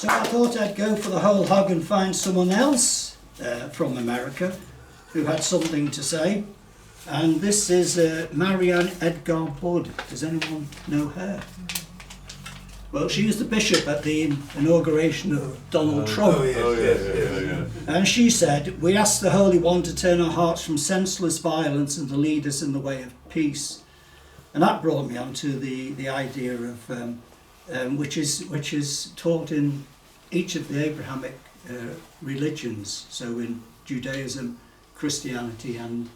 So I thought I'd go for the whole hog and find someone else from America who had something to say. And this is Marianne Edgar Budd. Does anyone know her? Well, she was the bishop at the inauguration of Donald Trump. Yeah. And she said, "We ask the Holy One to turn our hearts from senseless violence and to lead us in the way of peace." And that brought me on to the idea of, which is taught in each of the Abrahamic religions, so in Judaism, Christianity, and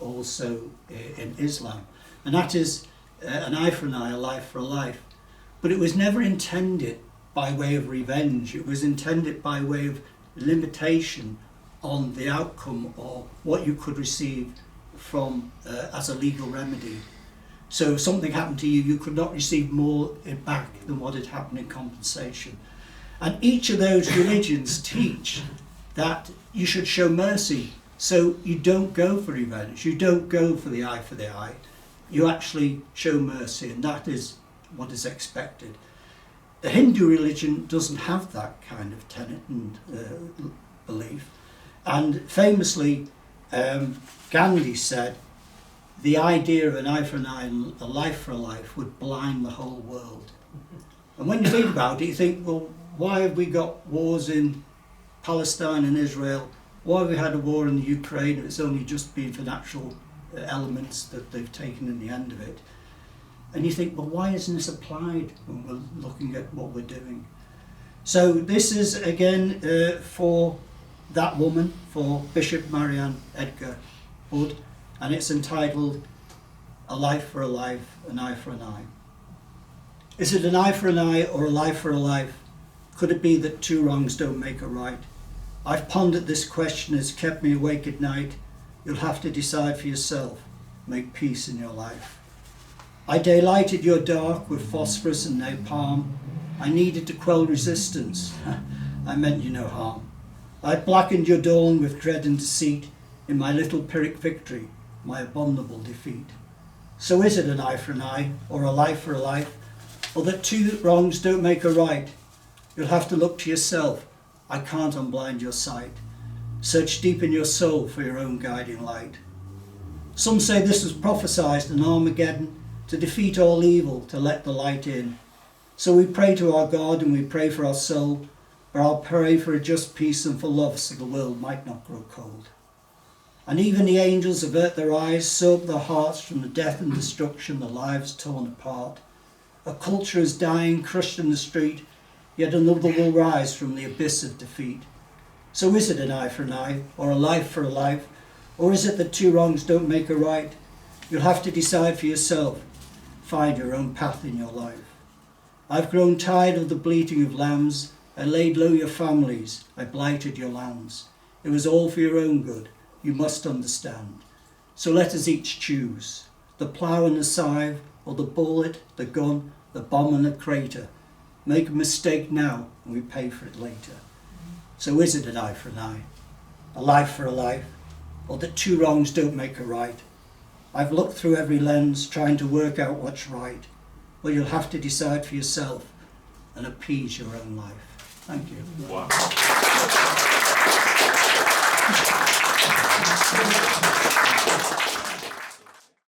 also in Islam. And that is an eye for an eye, a life for a life. But it was never intended by way of revenge. It was intended by way of limitation on the outcome or what you could receive from as a legal remedy. So if something happened to you, you could not receive more back than what had happened in compensation. And each of those religions teach that you should show mercy. So you don't go for revenge. You don't go for the eye. You actually show mercy, and that is what is expected. The Hindu religion doesn't have that kind of tenet and belief. And famously, Gandhi said, the idea of an eye for an eye and a life for a life would blind the whole world. And when you think about it, you think, well, why have we got wars in Palestine and Israel? Why have we had a war in the Ukraine if it's only just been for natural elements that they've taken in the end of it? And you think, well, why isn't this applied when we're looking at what we're doing? So this is, again, for that woman, for Bishop Marianne Edgar Budd, and it's entitled, A Life for a Life, an Eye for an Eye. Is it an eye for an eye or a life for a life? Could it be that two wrongs don't make a right? I've pondered this question, it's kept me awake at night. You'll have to decide for yourself. Make peace in your life. I daylighted your dark with phosphorus and napalm. I needed to quell resistance. I meant you no harm. I blackened your dawn with dread and deceit in my little Pyrrhic victory, my abominable defeat. So is it an eye for an eye or a life for a life, or that two wrongs don't make a right? You'll have to look to yourself. I can't unblind your sight. Search deep in your soul for your own guiding light. Some say this was prophesied in Armageddon, to defeat all evil, to let the light in. So we pray to our God and we pray for our soul, but I'll pray for a just peace and for love so the world might not grow cold. And even the angels avert their eyes, soak their hearts from the death and destruction, the lives torn apart. A culture is dying, crushed in the street, yet another will rise from the abyss of defeat. So is it an eye for an eye, or a life for a life, or is it that two wrongs don't make a right? You'll have to decide for yourself. Find your own path in your life. I've grown tired of the bleating of lambs. I laid low your families. I blighted your lands. It was all for your own good. You must understand. So let us each choose. The plough and the scythe, or the bullet, the gun, the bomb and the crater. Make a mistake now and we pay for it later. So is it an eye for an eye, a life for a life, or that two wrongs don't make a right? I've looked through every lens trying to work out what's right. Well, you'll have to decide for yourself and appease your own life. Thank you. Wow.